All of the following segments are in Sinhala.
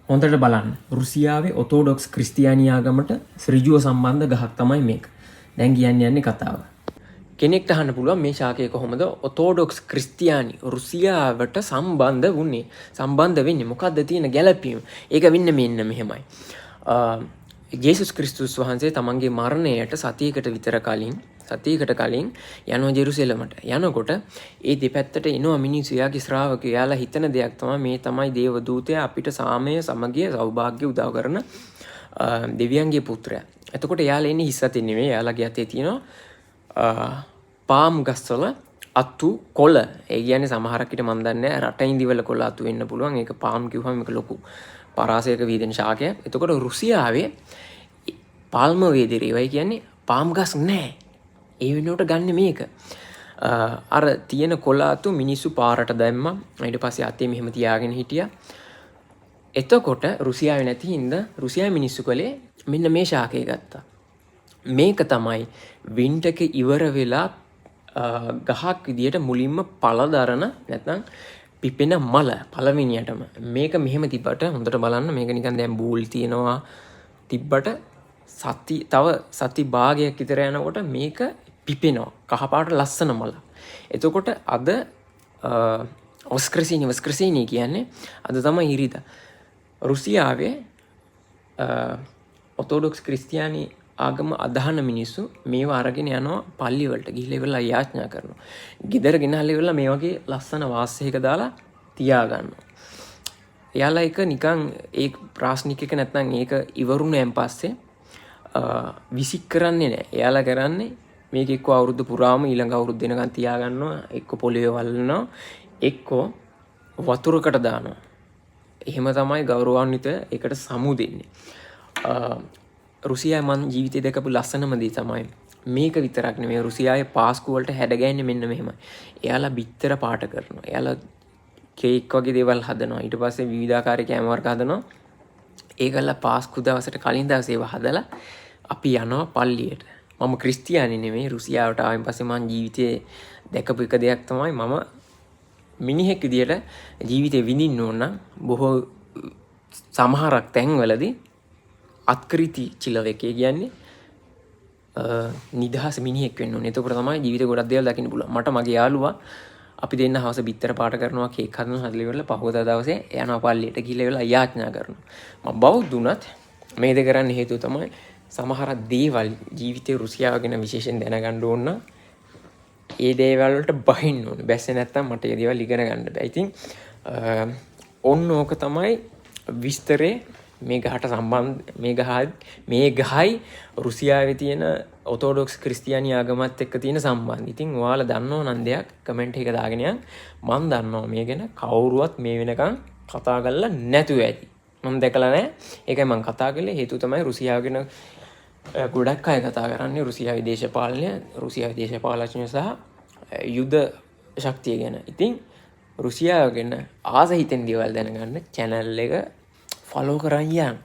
හොඳට බලන්න රුසියාවේ ඔතෝඩොක්ස් ක්‍රිස්තියානි ආගමට ඍජුව සම්බන්ධ ගහක් තමයි මේක. දැන් යන්නේ කතාව. කෙනෙක්ට අහන්න පුළුවන් මේ ශාකය කොහොමද ඔතෝඩොක්ස් ක්‍රිස්තියානි රුසියාවට සම්බන්ධ වුණේ? සම්බන්ධ වෙන්නේ මොකද්ද තියෙන ගැළපීම? ඒක වෙන්නේ මෙන්න මෙහෙමයි. ජේසුස් ක්‍රිස්තුස් වහන්සේ තමන්ගේ මරණයට සතියකට කලින් යනවා ජෙරුසලමට. යනකොට ඒ දෙපැත්තට එනවා මිනිස්සු. යාගේ ශ්‍රාවකයෝ. යාලා හිතන දෙයක් තමයි මේ තමයි දේව දූතයා අපිට සාමය, සමගිය, සෞභාග්‍ය උදා කරන දෙවියන්ගේ පුත්‍රයා. එතකොට යාලා එන්නේ හිස් අතින් නෙමෙයි. යාලාගේ අතේ තියෙනවා පාම් ගස්වල අතු කොළ. ඒ කියන්නේ සමහරක් විට මන් දන්නේ නැහැ රට ඉඳිවල කොළ අතු වෙන්න පුළුවන්. ඒක පාම් කිව්වම මේක ලොකු පරාසයක වීදෙන ශාකයක්. එතකොට රුසියාවේ පාල්ම වේදිරේවයි කියන්නේ පාම් ගස් නැහැ. ඒ වෙනුවට ගන්න මේක. අර තියෙන කොළ අතු මිනිස්සු පාරට දැම්මා. ඊට පස්සේ අතේ මෙහෙම තියාගෙන හිටියා. එතකොට රුසියාවේ නැති හින්දා රුසියාවේ මිනිස්සු කලේ මෙන්න මේ ශාකය ගත්තා. මේක තමයි වින්ටර් ඉවර වෙලා ගහක් විදියට මුලින්ම පළ දරන නැත්නම් පිපෙන මල පළවෙනියටම. මේක මෙහෙම තිබ්බට හොඳට බලන්න මේක නිකන් දැන් බූල් තියනවා තිබ්බට තව සති භාගයක් විතර යනකොට මේක පිපෙනවා. කහපාට ලස්සන මල. එතකොට අද වස්ක්‍රසීනි කියන්නේ අද තමයි ඉරිදා. රුසියාවේ ඔතෝඩොක්ස් ක්‍රිස්තියානි ආගම අදහන මිනිස්සු මේවා අරගෙන යනවා පල්ලි වලට ගිහිල්ලා ඉවරලා යාඥා කරනවා. ගෙදර ගෙනහලා ඉවරලා මේ වගේ ලස්සන වාස්යක දාලා තියා ගන්නවා. එයාලා එක නිකන් ඒ ප්‍රාශ්නික එක නැත්නම් ඒක ඉවරුණෙන් පස්සේ විසික් කරන්නේ නැහැ. එයාලා කරන්නේ මේක එක්ක අවුරුදු පුරාම ඊළඟ අවුරුද්ද වෙනකන් තියා ගන්නවා. එක්ක පොළවේ වල්නවා. එක්ක වතුරකට දානවා. එහෙම තමයි ගෞරවාන්විත ඒකට සමු දෙන්නේ. රුසියාවේ මම ජීවිතේ දැකපු ලස්සනම දේ තමයි මේක විතරක් නෙමෙයි රුසියාවේ පාස්කු වලට හැඩගැහෙන්නේ මෙන්න මෙහෙමයි. එයාලා බිත්තර පාට කරනවා. එයාලා කේක් වගේ දේවල් හදනවා. ඊට පස්සේ විවිධාකාරී කෑම වර්ග හදනවා. ඒකලා පාස්කු දවසට කලින් දවසේ ඒවා හදලා අපි යනවා පල්ලියට. මම ක්‍රිස්තියානි නෙමෙයි රුසියාවට ආවෙන් පස්සේ මම ජීවිතේ දැකපු එක දෙයක් තමයි මම මිනිහෙක් විදියට ජීවිතේ විඳින්න ඕන නම් බොහෝ සමහරක් තැන්වලදී අත්කෘති චිලවකේ කියන්නේ නිදහස් මිනිහෙක් වෙන්න ඕනේ. එතකොට තමයි ජීවිතේ ගොඩක් දේවල් දකින්න පුළුවන්. මට මගේ යාළුවා අපි දෙන්න හවස බිත්තර පාට කරනවා කේක් හදනවා හදලා ඉවරලා පහවදා දවසේ යනවා පල්ලියට ගිහලා ඉවරලා යාඥා කරනවා. මම බෞද්ධ වුණත් මේ දෙක කරන්න හේතුව තමයි සමහර දේවල් ජීවිතේ රුසියාව ගැන විශේෂයෙන් දැනගන්න ඕන. ඒ දේවල් වලට බහින්න ඕනේ. බැස්සේ නැත්තම් මට ඒ දේවල් ඉගෙන ගන්න බෑ. ඉතින් ඔන්න ඕක තමයි විස්තරේ මේ ගහට සම්බන්ධ මේ ගහයි රුසියාවේ තියෙන ඔතෝඩොක්ස් ක්‍රිස්තියානි ආගමත් එක්ක තියෙන සම්බන්ධය. ඉතින් ඔයාලා දන්නව නම් දෙයක් කමෙන්ට් එක දාගෙන යන්න. මම දන්නවා මේ ගැන කවුරුවත් මේ වෙනකන් කතා කරලා නැතුව ඇති. මම දැකලා නැහැ. ඒකයි මම කතා කළේ. හේතුව තමයි රුසියාව ගැන ගොඩක් අය කතා කරන්නේ රුසියාවේ දේශපාලනය, රුසියාවේ දේශපාලනඥයෝ සහ යුද ශක්තිය ගැන. ඉතින් රුසියාව ගැන ආස හිතෙන දේවල් දැනගන්න channel එක ෆලෝ කරන් යන්න.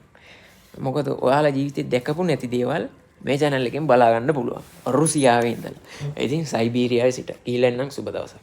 මොකද ඔයාලා ජීවිතේ දැකපු නැති දේවල් මේ channel එකෙන් බලා ගන්න පුළුවන්. රුසියාවේ ඉඳලා. ඉතින් සයිබීරියාවේ සිට ඊළඟ සුබ දවසක්.